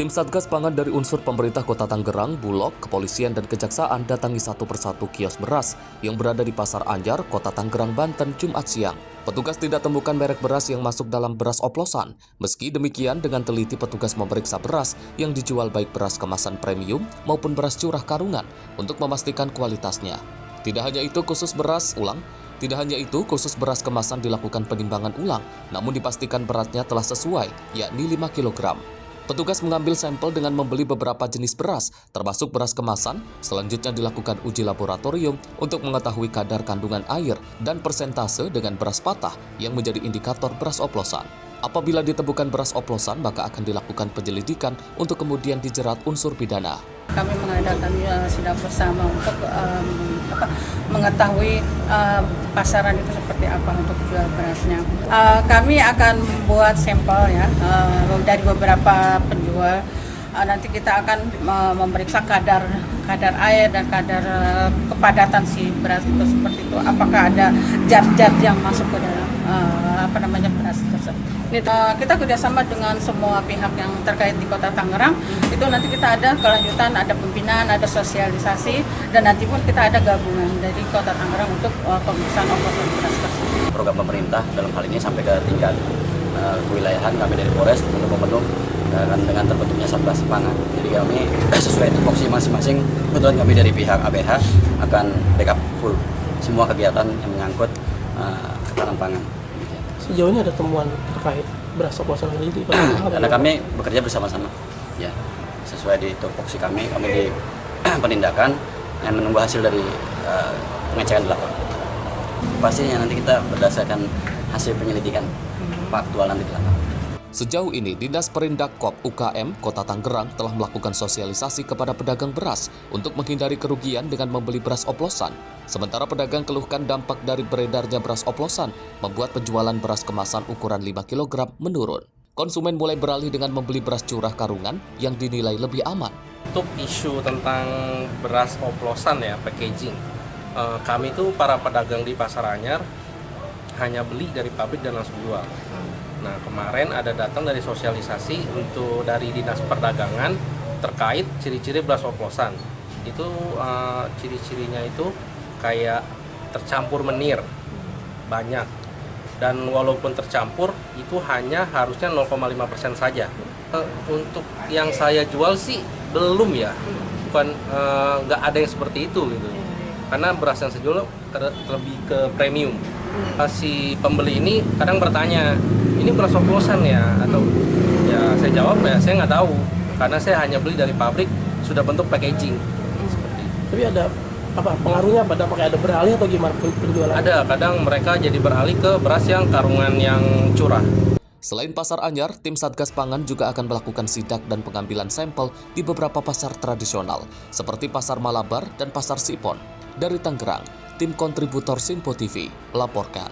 Tim Satgas Pangan dari unsur pemerintah Kota Tangerang, Bulog, kepolisian, dan kejaksaan datangi satu persatu kios beras yang berada di Pasar Anyar, Kota Tangerang, Banten, Jumat siang. Petugas tidak temukan merek beras yang masuk dalam beras oplosan. Meski demikian, dengan teliti petugas memeriksa beras yang dijual baik beras kemasan premium maupun beras curah karungan untuk memastikan kualitasnya. Tidak hanya itu, khusus beras beras kemasan dilakukan penimbangan ulang, namun dipastikan beratnya telah sesuai, yakni 5 kg. Petugas mengambil sampel dengan membeli beberapa jenis beras, termasuk beras kemasan. Selanjutnya dilakukan uji laboratorium untuk mengetahui kadar kandungan air dan persentase dengan beras patah yang menjadi indikator beras oplosan. Apabila ditemukan beras oplosan, maka akan dilakukan penyelidikan untuk kemudian dijerat unsur pidana. Kami mengadakan sidang bersama untuk mengetahui pasaran itu seperti apa untuk jual berasnya. Kami akan buat sampel ya dari beberapa penjual. Nanti kita akan memeriksa kadar air dan kadar kepadatan si beras itu seperti itu. Apakah ada zat-zat yang masuk ke dalam beras tersebut. Kita kerjasama dengan semua pihak yang terkait di Kota Tangerang. Itu nanti kita ada kelanjutan, ada pembinaan, ada sosialisasi, dan nanti pun kita ada gabungan dari Kota Tangerang untuk pemeriksaan oplosan beras tersebut. Program pemerintah dalam hal ini sampai ke tingkat kewilayahan, kami dari Polres untuk membentuk dengan terbentuknya Satgas Pangan. Jadi kami sesuai tupoksi masing-masing, kebetulan kami dari pihak ABH akan backup full semua kegiatan yang menyangkut ketahanan pangan. Sejauh ini ada temuan terkait beras oplosan ini? Karena kami bekerja bersama-sama, ya sesuai di tupoksi kami di penindakan yang menunggu hasil dari pengecekan di lapangan. Pastinya nanti kita berdasarkan hasil penyelidikan faktual nanti di lapangan. Sejauh ini, Dinas Perindakop UKM Kota Tangerang telah melakukan sosialisasi kepada pedagang beras untuk menghindari kerugian dengan membeli beras oplosan. Sementara pedagang keluhkan dampak dari beredarnya beras oplosan membuat penjualan beras kemasan ukuran 5 kg menurun. Konsumen mulai beralih dengan membeli beras curah karungan yang dinilai lebih aman. Untuk isu tentang beras oplosan ya, packaging, kami tuh para pedagang di Pasar Anyar hanya beli dari pabrik dan langsung jual. Nah, kemarin ada datang dari sosialisasi dari Dinas Perdagangan terkait ciri-ciri beras oplosan. Itu ciri-cirinya itu kayak tercampur menir banyak, dan walaupun tercampur itu hanya harusnya 0,5% saja. Untuk yang saya jual sih belum ya, bukan nggak ada yang seperti itu gitu. Karena beras yang saya jual lebih ke premium. Si pembeli ini kadang bertanya, ini beras oplosan ya? Atau ya saya jawab ya saya nggak tahu, karena saya hanya beli dari pabrik sudah bentuk packaging. Seperti itu. Tapi ada pengaruhnya pada pakai ada beralih atau gimana penjualan? Ada, kadang mereka jadi beralih ke beras yang karungan yang curah. Selain Pasar Anyar, tim Satgas Pangan juga akan melakukan sidak dan pengambilan sampel di beberapa pasar tradisional, seperti Pasar Malabar dan Pasar Sipon. Dari Tangerang, tim kontributor Sinpo TV melaporkan.